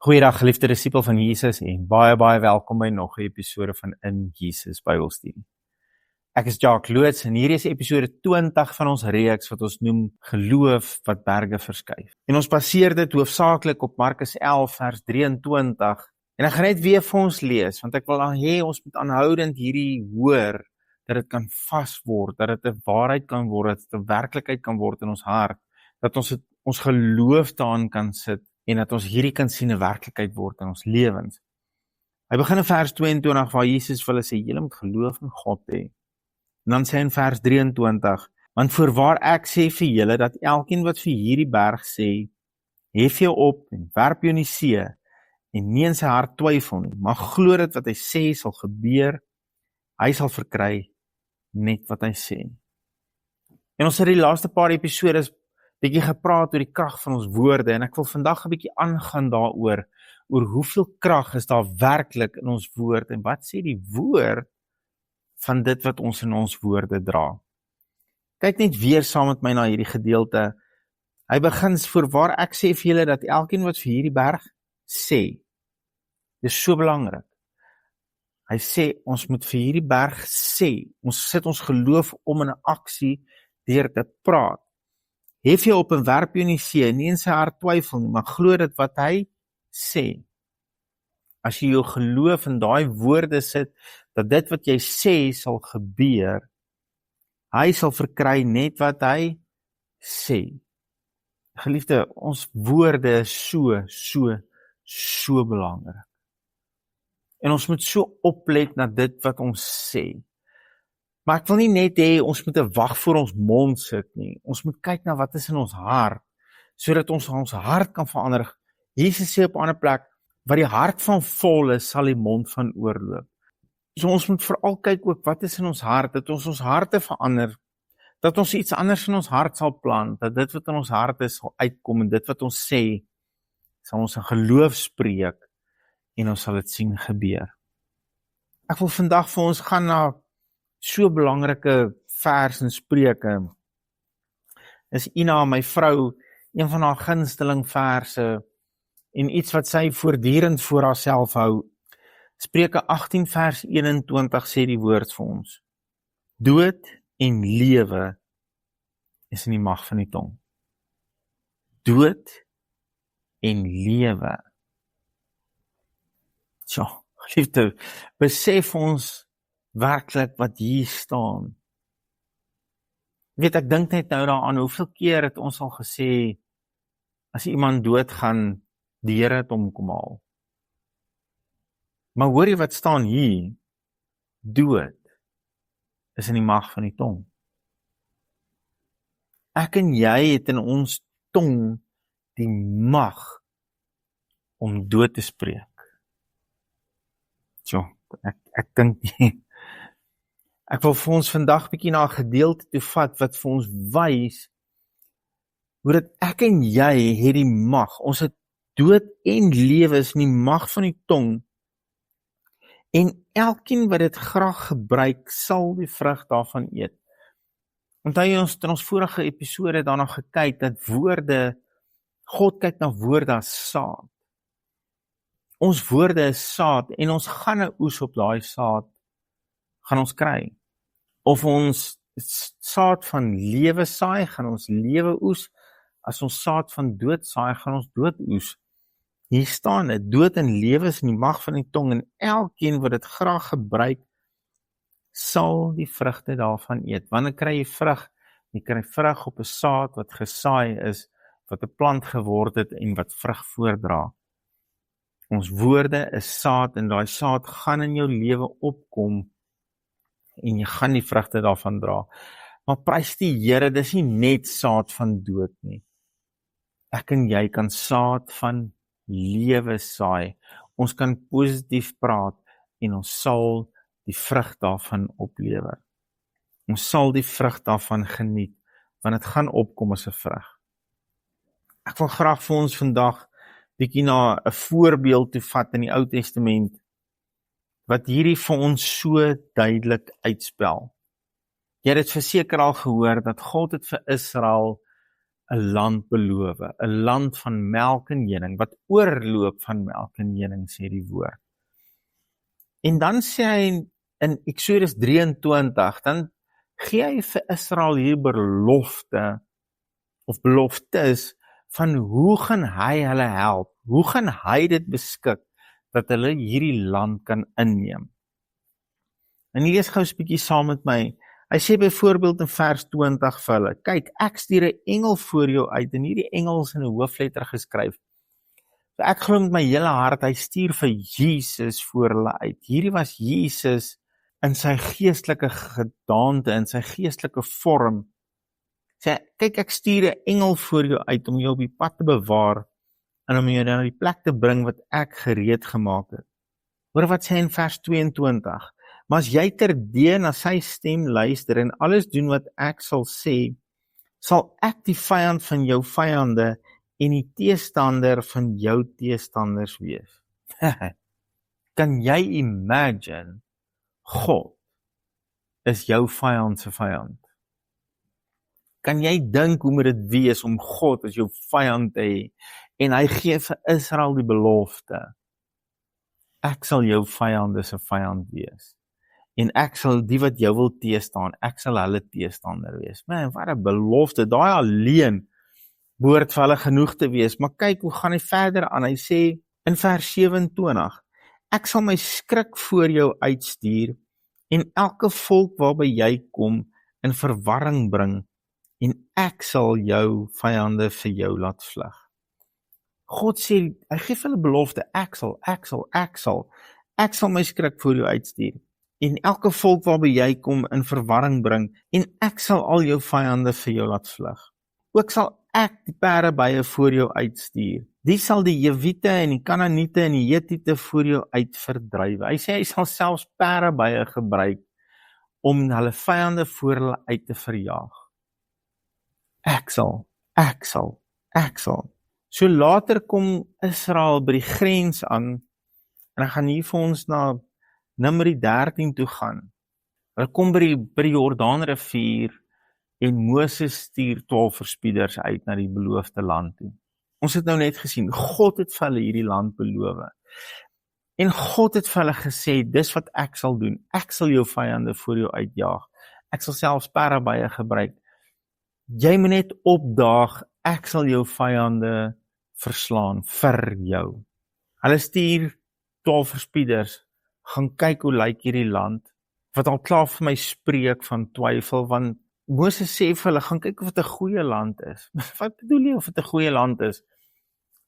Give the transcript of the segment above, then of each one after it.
Goeiedag geliefde disipel van Jesus en baie welkom by nog 'n episode van In Jesus Bybelstudie. Ek is Jacques Loots en hierdie is episode 20 van ons reeks wat ons noem Geloof wat berge verskuif. En ons baseer dit hoofsaaklik op Markus 11 vers 23. En ek gaan net weer vir ons lees, want ek wil hê ons moet aanhoudend hierdie hoor, dat dit kan vas word, dat dit 'n waarheid kan word, dat dit 'n werklikheid kan word in ons hart, dat ons geloof daarin kan sit, en dat ons hierdie kan sien 'n werklikheid word in ons lewens. Hy begin in vers 22 waar Jesus vir hulle sê, julle moet geloof in God hê. En dan sê hy in vers 23, want voorwaar ek sê vir julle, dat elkeen wat vir hierdie berg sê, hef jou op en werp jou in die see, en nie in sy hart twyfel nie, maar glo dit wat hy sê sal gebeur, hy sal verkry net wat hy sê. En ons het die laaste paar episodes bietjie gepraat oor die krag van ons woorde, en ek wil vandag 'n bietjie aangaan daaroor, oor hoeveel krag is daar werklik in ons woord, en wat sê die woord van dit wat ons in ons woorde dra. Kyk net weer saam met my na hierdie gedeelte. Hy begin voorwaar ek sê vir julle, dat elkeen wat vir hierdie berg sê, dis so belangrik. Hy sê, ons moet vir hierdie berg sê, ons sit ons geloof om in 'n aksie deur te praat. Hef jou op en werp jou in die see, nie in sy hart twyfel nie, maar glo dit wat hy sê. As jy jou geloof in daai woorde sit, dat dit wat jy sê sal gebeur, hy sal verkry net wat hy sê. Geliefde, ons woorde is so belangrik. En ons moet so oplet na dit wat ons sê. Maar ek wil nie net hê, ons moet 'n wag voor ons mond sit nie. Ons moet kyk na wat is in ons hart, sodat ons hart kan verander. Jesus sê op 'n ander plek, wat die hart van vol is, sal die mond van oorloop. So ons moet veral kyk ook, wat is in ons hart, dat ons harte verander, dat ons iets anders in ons hart sal plant, dat dit wat in ons hart is, sal uitkom, en dit wat ons sê, sal ons in geloof spreek, en ons sal dit sien gebeur. Ek wil vandag vir ons gaan na so belangrike vers in Spreuke. Is Ina, my vrou, een van haar gunsteling verse, en iets wat sy voortdurend voor haarself hou. Spreuke 18 vers 21 sê die woord vir ons. Dood en lewe is in die mag van die tong. Dood en lewe. Tja, geliefde, besef ons werklik wat hier staan. Weet, ek dink net nou daaraan, hoeveel keer het ons al gesê, as iemand doodgaan, die Here het hom kom haal. Maar hoor jy wat staan hier? Dood is in die mag van die tong. Ek en jy het in ons tong die mag om dood te spreek. Tja, ek dink nie. Ek wil vir ons vandag bietjie na 'n gedeelte toe vat wat vir ons wys hoe dat ek en jy het die mag. Ons het dood en lewe is in die mag van die tong. En elkeen wat dit graag gebruik, sal die vrug daarvan eet. Onthou jy ons in ons vorige episode daarna gekyk dat woorde, God kyk na woorde as saad. Ons woorde is saad en ons gaan 'n oes op daai saad gaan ons kry. Of ons saad van lewe saai, gaan ons lewe oes. As ons saad van dood saai, gaan ons dood oes. Hier staan dit, dood en lewe is in die mag van die tong, en elkeen wat dit graag gebruik, sal die vrugte daarvan eet. Wanneer kry jy vrug? Jy kry vrug op 'n saad wat gesaai is, wat 'n plant geword het en wat vrug voordra. Ons woorde is saad, en daai saad gaan in jou lewe opkom, en jy gaan die vrugte daarvan dra. Maar prys die Here, dis nie net saad van dood nie. Ek en jy kan saad van lewe saai. Ons kan positief praat, en ons sal die vrug daarvan oplewer. Ons sal die vrug daarvan geniet, want dit gaan opkom as 'n vrug. Ek wil graag vir ons vandag bietjie na 'n voorbeeld toe vat in die Ou Testament, wat hierdie vir ons so duidelik uitspel. Jy het dit verseker al gehoor, dat God het vir Israel 'n land beloof, 'n land van melk en honing, wat oorloop van melk en honing, sê die woord. En dan sê hy in Eksodus 23, dan gee hy vir Israel hier beloftes van hoe gaan hy hulle help, hoe gaan hy dit beskik, dat hulle hierdie land kan inneem. En lees gou 'n bietjie saam met my. Hy sê byvoorbeeld in vers 20 vir hulle, kyk, ek stuur 'n engel voor jou uit, en hierdie engel is in 'n hoofletter geskryf. So ek glo met my hele hart, hy stuur vir Jesus voor hulle uit. Hierdie was Jesus in sy geestelike gedaante, in sy geestelike vorm. Sê, kyk, ek stuur 'n engel voor jou uit, om jou op die pad te bewaar, en om jou na die plek te bring wat ek gereed gemaak het. Hoor wat sê in vers 22, maar as jy terdee na sy stem luister, en alles doen wat ek sal sê, sal ek die vyand van jou vyande, en die teestander van jou teestanders wees. Kan jy imagine, God is jou vyand se vyand? Kan jy dink hoe moet dit wees om God as jou vyand te hê, en hy gee vir Israel die belofte, ek sal jou vyande se vyand wees, en ek sal die wat jou wil teestaan, ek sal hulle teestander wees. Man, wat 'n belofte, daai alleen behoort vir hulle genoeg te wees, maar kyk hoe gaan hy verder aan, hy sê in vers 27, ek sal my skrik voor jou uitstuur, en elke volk waarby jy kom, in verwarring bring, en ek sal jou vyande vir jou laat vlug. God sê, hy gee vir hulle belofte, ek sal my skrik voor jou uitstuur, en elke volk waarby jy kom in verwarring bring, en ek sal al jou vyande vir jou laat vlug. Ook sal ek die perdebye voor jou uitstuur. Die sal die Jewiete en die Kanaaniete en die Hetiete voor jou uit verdryf. Hy sê hy sal selfs perdebye gebruik om hulle vyande voor hulle uit te verjaag. Ek sal. So later kom Israel by die grens aan, en ek gaan hier vir ons na Numeri 13 toe gaan. Hulle kom by die Jordaanrivier, en Moses stuur 12 verspieders uit na die beloofde land toe. Ons het nou net gesien, God het vir hulle hierdie land beloof. En God het vir hulle gesê, dis wat ek sal doen. Ek sal jou vyande voor jou uitjaag. Ek sal selfs perdebye gebruik. Jy moet net opdaag, ek sal jou vyande verslaan vir jou. Hulle stuur 12 verspieders, gaan kyk hoe lyk hierdie land, wat al klaar vir my spreek van twyfel, want Moses sê vir hulle, gaan kyk of dit 'n goeie land is. Wat bedoel jy of dit 'n goeie land is?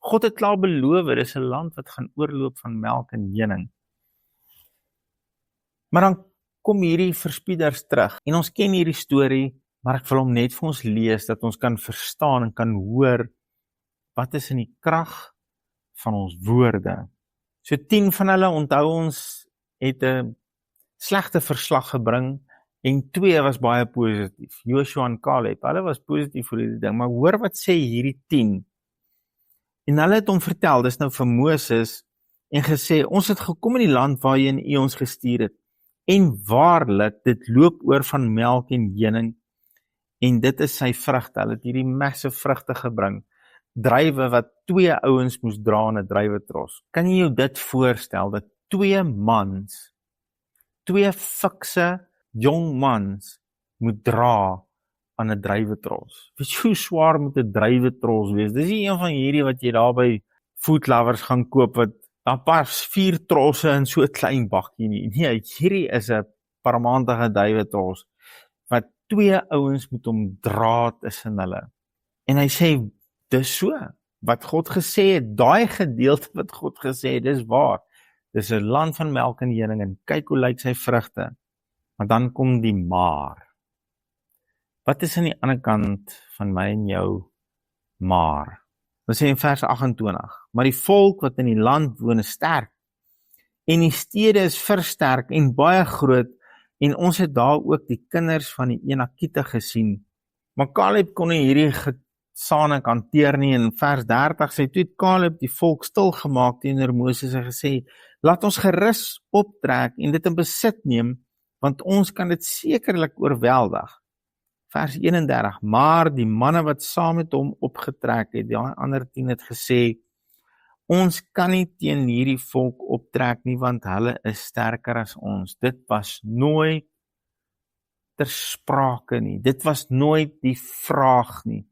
God het klaar beloof, dit is 'n land wat gaan oorloop van melk en honing. Maar dan kom hierdie verspieders terug, en ons ken hierdie storie, maar ek wil hom net vir ons lees, dat ons kan verstaan en kan hoor, wat is in die krag van ons woorde. So 10 van hulle, onthou ons, het 'n slegte verslag gebring, en 2 was baie positief, Joshua en Caleb, hulle was positief vir hierdie ding, maar hoor wat sê hierdie 10, en hulle het hom vertel, dis nou vir Moses, en gesê, ons het gekom in die land waarheen U ons gestuur het, en waarlik, dit loop oor van melk en honing, en dit is sy vrugte, hulle het hierdie massive vrugte gebring, druiwe wat 2 ouens moes dra in 'n druiwetros. Kan jy jou dit voorstel, dat 2 mans, 2 fikse, jong mans, moet dra aan 'n druiwetros. Weet jy hoe swaar moet 'n druiwetros wees? Dis nie een van hierdie wat jy daar by Food Lovers gaan koop, wat dan pas 4 trosse in so 'n klein bakkie nie. Nee, hierdie is 'n parmantige druiwetros, wat 2 ouens moet hom dra tussen hulle. En hy sê, dis so, wat God gesê het, daai gedeelte wat God gesê het, dis waar. Dis 'n land van melk en honing, en kyk hoe lyk sy vrugte. Maar dan kom die maar. Wat is aan die ander kant van my en jou maar? Ons sê in vers 28, maar die volk wat in die land woon is sterk, en die stede is versterk en baie groot, en ons het daar ook die kinders van die Enakiete gesien. Maar Caleb kon nie hierdie gesane hanteer nie, en vers 30 sê, toe het Caleb die volk stilgemaak teenoor Moses en gesê, laat ons gerus optrek en dit in besit neem, want ons kan dit sekerlik oorweldig. Vers 31, maar die manne wat saam met hom opgetrek het, die ander 10 het gesê, ons kan nie teen hierdie volk optrek nie, want hulle is sterker as ons. Dit was nooit ter sprake nie. Dit was nooit die vraag nie.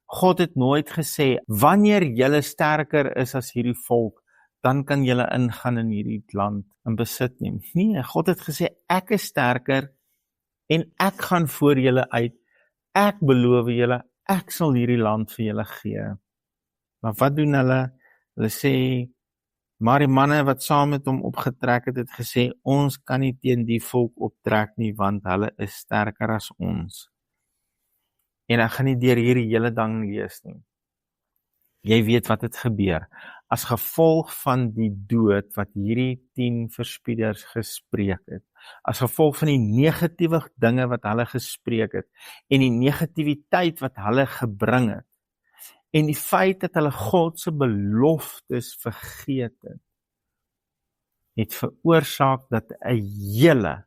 God het nooit gesê, wanneer julle sterker is as hierdie volk, dan kan julle ingaan in hierdie land in besit neem. Nee, God het gesê, ek is sterker en ek gaan voor julle uit. Ek beloof julle, ek sal hierdie land vir julle gee. Maar wat doen hulle? Hulle sê, maar die manne wat saam met hom opgetrek het, het gesê, ons kan nie teen die volk optrek nie, want hulle is sterker as ons. En ek gaan nie deur hierdie hele ding lees nie. Jy weet wat het gebeur. As gevolg van die dood wat hierdie 10 verspieders gespreek het, as gevolg van die negatiewe dinge wat hulle gespreek het, en die negativiteit wat hulle gebring het, en die feit dat hulle God se beloftes vergeet het veroorsaak dat 'n hele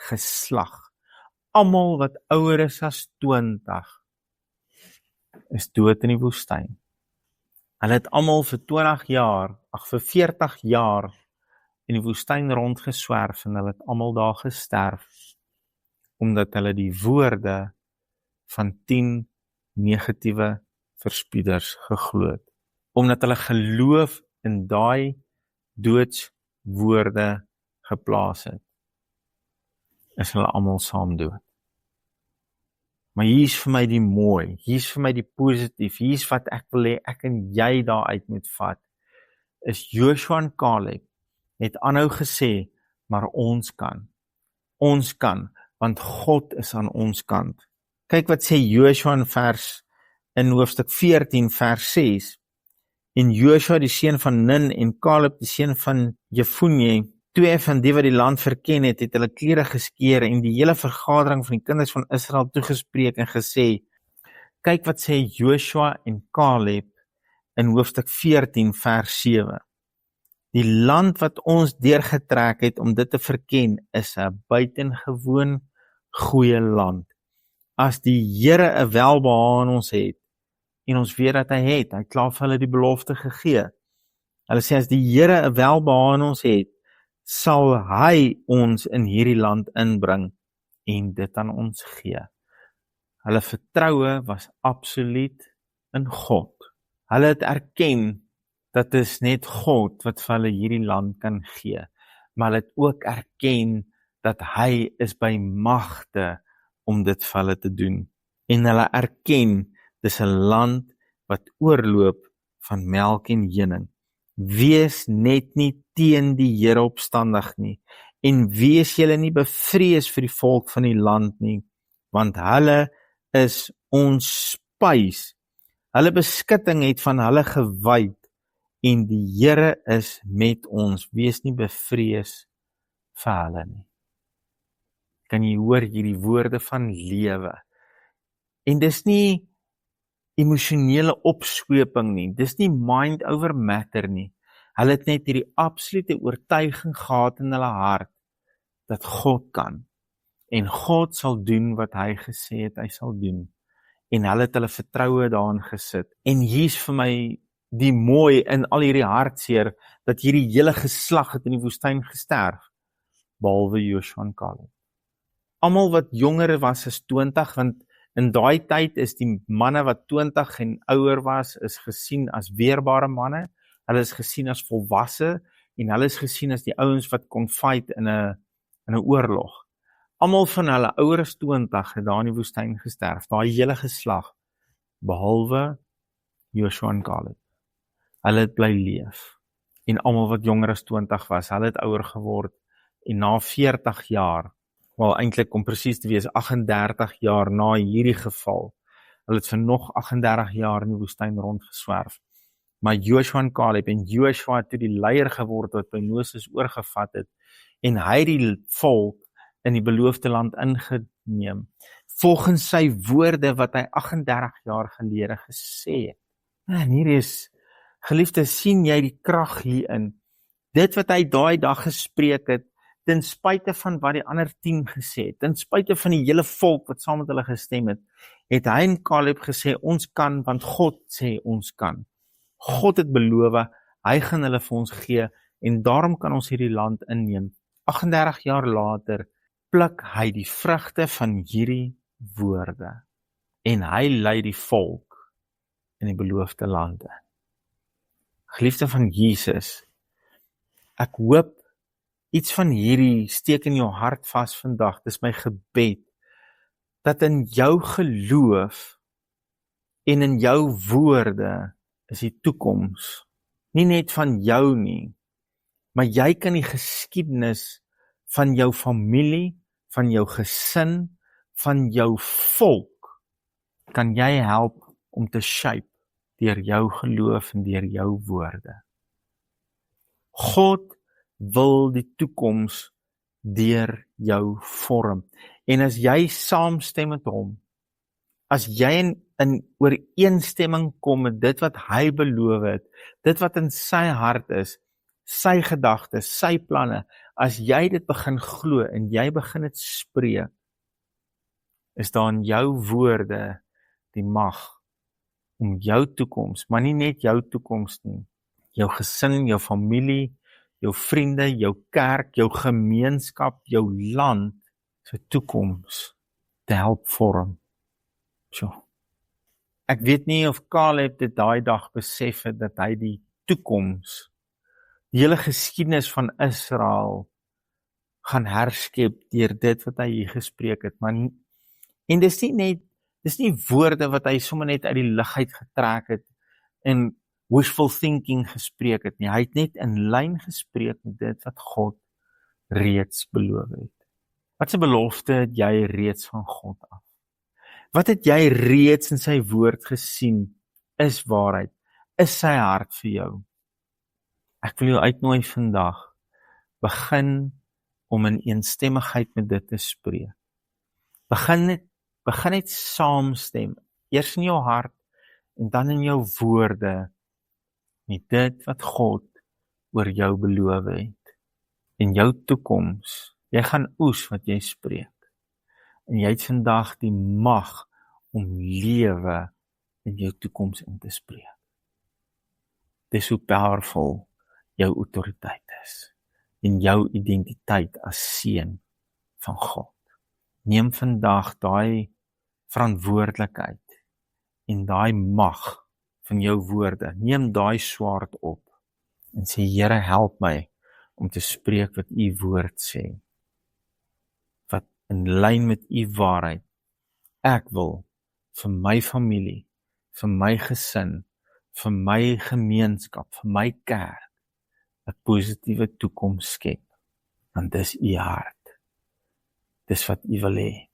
geslag, almal wat ouer is as 20, is dood in die woestyn. Hulle het almal vir 40 jaar in die woestyn rondgeswerf en hulle het almal daar gesterf, omdat hulle die woorde van 10 negatiewe verspieders geglo het. Omdat hulle geloof in daai doodswoorde geplaas het, is hulle almal saam dood. Maar hier is vir my die mooi, hier is vir my die positief, hier is wat ek wil hê ek en jy daaruit moet vat, is Joshua en Caleb het aanhou gesê, maar ons kan, want God is aan ons kant. Kyk wat sê Joshua in hoofstuk 14 vers 6, en Joshua die seun van Nun en Caleb die seun van Jefune, 2 van die wat die land verken het, het hulle klere geskeur en die hele vergadering van die kinders van Israel toegespreek en gesê, kyk wat sê Joshua en Caleb in hoofstuk 14 vers 7. Die land wat ons deurgetrek het om dit te verken, is 'n buitengewoon goeie land. As die Here 'n welbehae aan ons het, en ons weet dat hy het klaar vir hulle die belofte gegee. Hulle sê, as die Here 'n welbehae aan ons het, sal hy ons in hierdie land inbring en dit aan ons gee. Hulle vertroue was absoluut in God. Hulle het erken dat dit is net God wat vir hulle hierdie land kan gee. Maar hulle het ook erken dat hy is by magte om dit vir hulle te doen. En hulle erken, dis 'n land wat oorloop van melk en honing. Wees net nie teen die Here opstandig nie, en wees julle nie bevrees vir die volk van die land nie, want hulle is ons spys. Hulle beskutting het van hulle gewyd, en die Here is met ons. Wees nie bevrees vir hulle nie. Kan jy hoor hierdie woorde van lewe? En dis nie emosionele opsweping nie, dis nie mind over matter nie. Hulle het net hierdie absolute oortuiging gehad in hulle hart, dat God kan, en God sal doen wat hy gesê het hy sal doen, en hulle het hulle vertroue daarin gesit. En hier's vir my die mooi in al hierdie hartseer, dat hierdie hele geslag het in die woestyn gesterf, behalwe Joshua en Caleb. Almal wat jonger was as 20, want in daai tyd is die manne wat 20 en ouer was, is gesien as weerbare manne, hulle is gesien as volwasse, en hulle is gesien as die ouens wat kon fight in 'n oorlog. Almal van hulle ouer as 20 het daar in die woestyn gesterf, daai hele geslag, behalwe Joshua en Caleb. Hulle het bly leef, en almal wat jonger as 20 was, hulle het ouer geword, en na 40 jaar, wel eintlik om presies te wees 38 jaar na hierdie geval, hulle het vir nog 38 jaar in die woestyn rondgeswerf. Maar Joshua en Caleb, en Joshua het toe die leier geword wat by Moses oorgevat het, en hy het die volk in die beloofde land ingeneem, volgens sy woorde wat hy 38 jaar gelede gesê het. En hier is, geliefde, sien jy die krag hierin? Dit wat hy daai dag gespreek het, ten spyte van wat die ander 10 gesê het, ten spyte van die hele volk wat saam met hulle gestem het, het hy en Caleb gesê, ons kan, want God sê ons kan. God het beloof, hy gaan hulle vir ons gee, en daarom kan ons hierdie land inneem. 38 jaar later, pluk hy die vrugte van hierdie woorde, en hy lei die volk in die beloofde lande. Geliefde van Jesus, ek hoop iets van hierdie steek in jou hart vas vandag. Dis my gebed, dat in jou geloof en in jou woorde is die toekoms, nie net van jou nie, maar jy kan die geskiedenis van jou familie, van jou gesin, van jou volk, kan jy help om te shape deur jou geloof en deur jou woorde. God wil die toekoms deur jou vorm. En as jy saamstem met hom, as jy in ooreenstemming kom met dit wat hy beloof het, dit wat in sy hart is, sy gedagtes, sy planne, as jy dit begin glo en jy begin dit spreek, is daar in jou woorde die mag om jou toekoms, maar nie net jou toekoms nie, jou gesin, jou familie, jou vriende, jou kerk, jou gemeenskap, jou land, sy toekoms te help vorm. Ek weet nie of Caleb dit daai dag besef het, dat hy die toekoms, die hele geskiedenis van Israel, gaan herskep deur dit wat hy hier gespreek het, en dis nie woorde wat hy sommer net uit die lug uit getrek het, en wishful thinking gespreek het nie, hy het net in lyn gespreek met dit wat God reeds beloof het. Wat 'n belofte het jy reeds van God af? Wat het jy reeds in sy woord gesien, is waarheid, is sy hart vir jou? Ek wil jou uitnooi vandag, begin om in eensstemmigheid met dit te spreek. Begin net saamstem, eers in jou hart, en dan in jou woorde, met dit wat God oor jou beloof het. En jou toekoms, jy gaan oes wat jy spreek. En jy het vandag die mag om lewe in jou toekoms in te spreek. Dis hoe powerful jou autoriteit is, en jou identiteit as seun van God. Neem vandag daai verantwoordelikheid en daai mag van jou woorde, neem daai swaard op, en sê, Here, help my om te spreek wat u woord sê, wat in lyn met u waarheid, ek wil vir my familie, vir my gesin, vir my gemeenskap, vir my kerk, 'n positiewe toekoms skep, want dis u hart, dis wat u wil hê,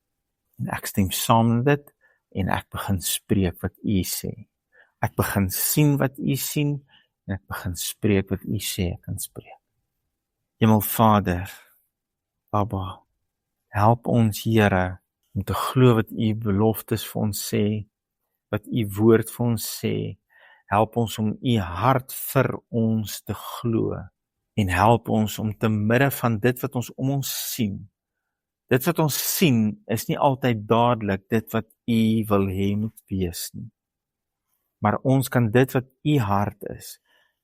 en ek stem saam met dit, en ek begin spreek wat u sê, ek begin sien wat u sien, en ek begin spreek wat u sê ek kan spreek. Hemelvader, Baba, help ons, Here, om te glo wat u beloftes vir ons sê, wat u woord vir ons sê. Help ons om u hart vir ons te glo, en help ons om te midde van dit wat ons om ons sien. Dit wat ons sien is nie altyd dadelik dit wat u wil hê moet wees nie. Maar ons kan dit wat u hart is,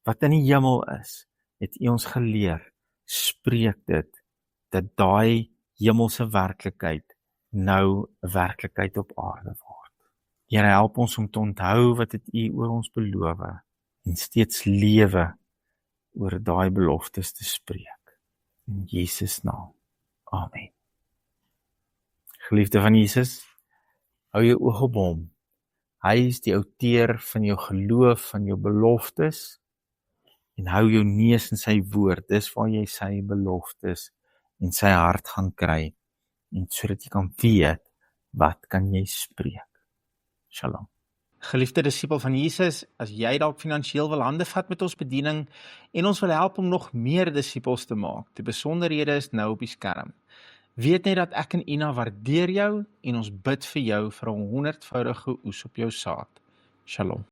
wat in die hemel is, het u ons geleer, spreek dit, dat daai hemelse werklikheid nou 'n werklikheid op aarde word. Here, help ons om te onthou wat het u oor ons beloof, en steeds lewe oor daai beloftes te spreek. In Jesus naam. Amen. Geliefde van Jesus, hou jou oog op hom. Hy is die outeur van jou geloof, van jou beloftes, en hou jou neus in sy woord, dis waar jy sy beloftes en sy hart gaan kry, en sodat jy kan weet, wat kan jy spreek. Shalom. Geliefde disipel van Jesus, as jy dalk finansiëel wil hande vat met ons bediening, en ons wil help om nog meer disipels te maak, die besonderhede is nou op die skerm. Weet net dat ek en Ina waardeer jou, en ons bid vir jou vir 'n 100voudige oes op jou saad. Shalom.